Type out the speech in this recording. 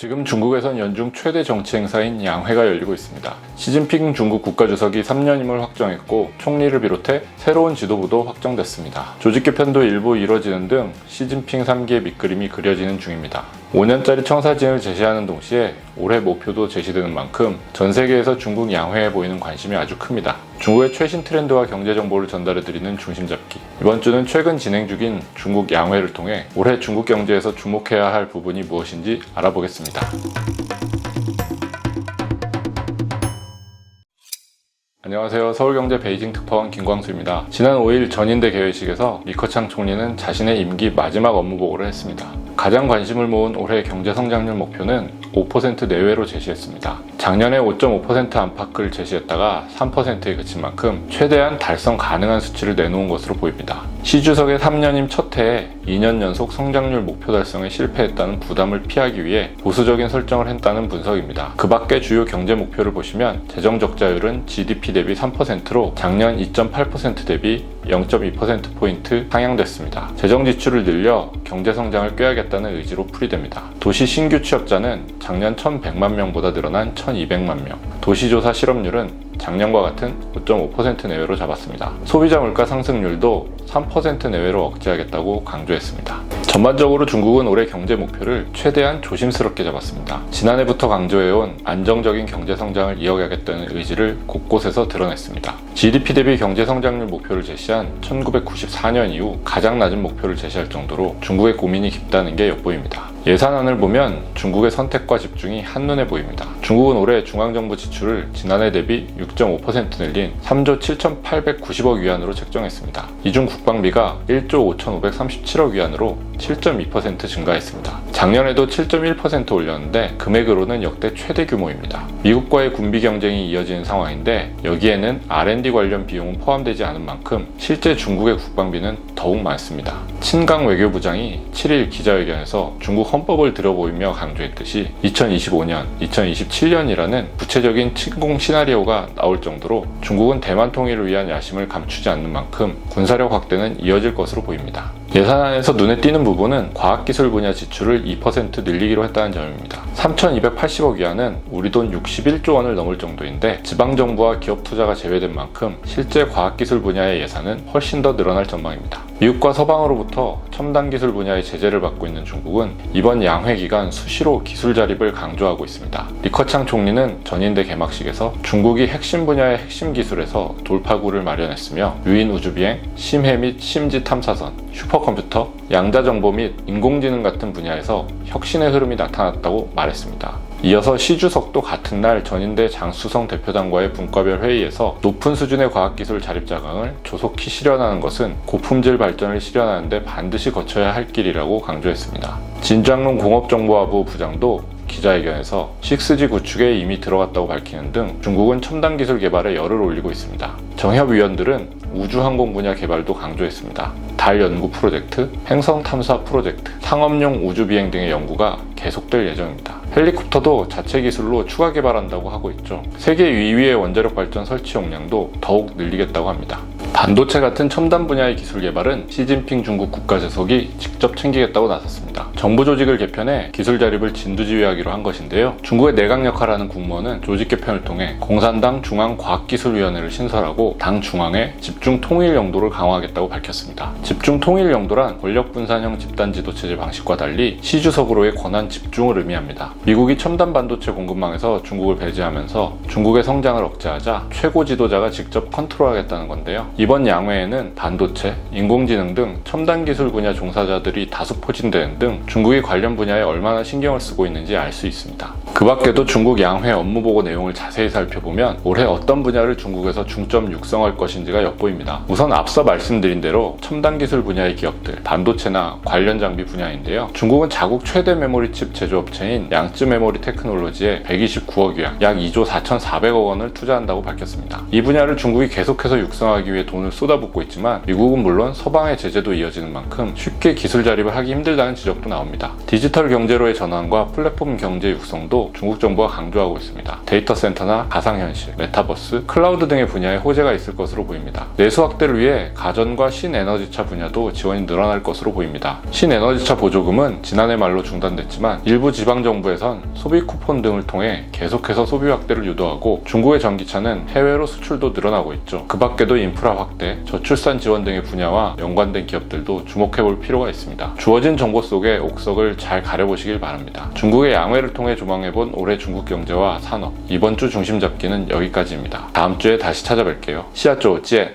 지금 중국에선 연중 최대 정치 행사인 양회가 열리고 있습니다. 시진핑 중국 국가주석이 3년임을 확정했고 총리를 비롯해 새로운 지도부도 확정됐습니다. 조직 개편도 일부 이뤄지는 등 시진핑 3기의 밑그림이 그려지는 중입니다. 5년짜리 청사진을 제시하는 동시에 올해 목표도 제시되는 만큼 전 세계에서 중국 양회에 보이는 관심이 아주 큽니다. 중국의 최신 트렌드와 경제 정보를 전달해드리는 중심잡기. 이번 주는 최근 진행 중인 중국 양회를 통해 올해 중국 경제에서 주목해야 할 부분이 무엇인지 알아보겠습니다. 안녕하세요. 서울경제 베이징 특파원 김광수입니다. 지난 5일 전인대 개회식에서 리커창 총리는 자신의 임기 마지막 업무 보고를 했습니다. 가장 관심을 모은 올해 경제 성장률 목표는 5% 내외로 제시했습니다. 작년에 5.5% 안팎을 제시했다가 3%에 그친 만큼 최대한 달성 가능한 수치를 내놓은 것으로 보입니다. 시 주석의 3년임 첫 해에 2년 연속 성장률 목표 달성에 실패했다는 부담을 피하기 위해 보수적인 설정을 했다는 분석입니다. 그 밖에 주요 경제 목표를 보시면 재정 적자율은 GDP 대비 3%로 작년 2.8% 대비 0.2%포인트 상향됐습니다. 재정 지출을 늘려 경제 성장을 꾀하겠다는 의지로 풀이됩니다. 도시 신규 취업자는 작년 1,100만 명보다 늘어난 1,200만 명. 도시조사 실업률은 작년과 같은 5.5% 내외로 잡았습니다. 소비자 물가 상승률도 3% 내외로 억제하겠다고 강조했습니다. 전반적으로 중국은 올해 경제 목표를 최대한 조심스럽게 잡았습니다. 지난해부터 강조해온 안정적인 경제 성장을 이어가겠다는 의지를 곳곳에서 드러냈습니다. GDP 대비 경제 성장률 목표를 제시한 1994년 이후 가장 낮은 목표를 제시할 정도로 중국의 고민이 깊다는 게 엿보입니다. 예산안을 보면 중국의 선택과 집중이 한눈에 보입니다. 중국은 올해 중앙정부 지출을 지난해 대비 6.5% 늘린 3조 7,890억 위안으로 책정했습니다. 이 중 국방비가 1조 5,537억 위안으로 7.2% 증가했습니다. 작년에도 7.1% 올렸는데 금액으로는 역대 최대 규모입니다. 미국과의 군비 경쟁이 이어지는 상황인데 여기에는 R&D 관련 비용은 포함되지 않은 만큼 실제 중국의 국방비는 더욱 많습니다. 친강 외교부장이 7일 기자회견에서 중국 헌법을 들어보이며 강조했듯이 2025년, 2027년이라는 구체적인 침공 시나리오가 나올 정도로 중국은 대만 통일을 위한 야심을 감추지 않는 만큼 군사력 확대는 이어질 것으로 보입니다. 예산안에서 눈에 띄는 부분은 과학기술 분야 지출을 2% 늘리기로 했다는 점입니다. 3,280억 위안은 우리 돈 61조 원을 넘을 정도인데 지방정부와 기업 투자가 제외된 만큼 실제 과학기술 분야의 예산은 훨씬 더 늘어날 전망입니다. 미국과 서방으로부터 첨단 기술 분야의 제재를 받고 있는 중국은 이번 양회 기간 수시로 기술 자립을 강조하고 있습니다. 리커창 총리는 전인대 개막식에서 중국이 핵심 분야의 핵심 기술에서 돌파구를 마련했으며 유인 우주비행, 심해 및 심지 탐사선, 슈퍼컴퓨터, 양자정보 및 인공지능 같은 분야에서 혁신의 흐름이 나타났다고 말했습니다. 이어서 시 주석도 같은 날 전인대 장수성 대표단과의 분과별 회의에서 높은 수준의 과학기술 자립 자강을 조속히 실현하는 것은 고품질 발전을 실현하는 데 반드시 거쳐야 할 길이라고 강조했습니다. 진장룬 공업정보화부 부장도 기자회견에서 6G 구축에 이미 들어갔다고 밝히는 등 중국은 첨단 기술 개발에 열을 올리고 있습니다. 정협위원들은 우주항공 분야 개발도 강조했습니다. 달 연구 프로젝트, 행성 탐사 프로젝트, 상업용 우주비행 등의 연구가 계속될 예정입니다. 헬리콥터도 자체 기술로 추가 개발한다고 하고 있죠. 세계 2위의 원자력 발전 설치 용량도 더욱 늘리겠다고 합니다. 반도체 같은 첨단 분야의 기술 개발은 시진핑 중국 국가주석이 직접 챙기겠다고 나섰습니다. 정부 조직을 개편해 기술 자립을 진두지휘하기로 한 것인데요. 중국의 내각 역할하는 국무원은 조직 개편을 통해 공산당 중앙과학기술위원회를 신설하고 당 중앙의 집중 통일 영도를 강화하겠다고 밝혔습니다. 집중 통일 영도란 권력 분산형 집단 지도체제 방식과 달리 시 주석으로의 권한 집중을 의미합니다. 미국이 첨단 반도체 공급망에서 중국을 배제하면서 중국의 성장을 억제하자 최고 지도자가 직접 컨트롤하겠다는 건데요. 이번 양회에는 반도체, 인공지능 등 첨단 기술 분야 종사자들이 다수 포진되는 등 중국이 관련 분야에 얼마나 신경을 쓰고 있는지 알 수 있습니다. 그 밖에도 중국 양회 업무보고 내용을 자세히 살펴보면 올해 어떤 분야를 중국에서 중점 육성할 것인지가 엿보입니다. 우선 앞서 말씀드린 대로 첨단 기술 분야의 기업들, 반도체나 관련 장비 분야인데요. 중국은 자국 최대 메모리칩 제조업체인 양쯔 메모리 테크놀로지에 129억 위안, 약 2조 4,400억 원을 투자한다고 밝혔습니다. 이 분야를 중국이 계속해서 육성하기 위해 돈을 쏟아붓고 있지만 미국은 물론 서방의 제재도 이어지는 만큼 쉽게 기술 자립을 하기 힘들다는 지적도 나옵니다. 디지털 경제로의 전환과 플랫폼 경제 육성도 분야도 중국 정부가 강조하고 있습니다. 데이터 센터나 가상현실, 메타버스, 클라우드 등의 분야에 호재가 있을 것으로 보입니다. 내수 확대를 위해 가전과 신에너지차 분야도 지원이 늘어날 것으로 보입니다. 신에너지차 보조금은 지난해 말로 중단됐지만 일부 지방정부에선 소비 쿠폰 등을 통해 계속해서 소비 확대를 유도하고 중국의 전기차는 해외로 수출도 늘어나고 있죠. 그 밖에도 인프라 확대, 저출산 지원 등의 분야와 연관된 기업들도 주목해볼 필요가 있습니다. 주어진 정보 속에 옥석을 잘 가려보시길 바랍니다. 중국의 양회를 통해 조망해본 올해 중국 경제와 산업, 이번 주 중심 잡기는 여기까지입니다. 다음 주에 다시 찾아뵐게요. 시아쪼 찌엔!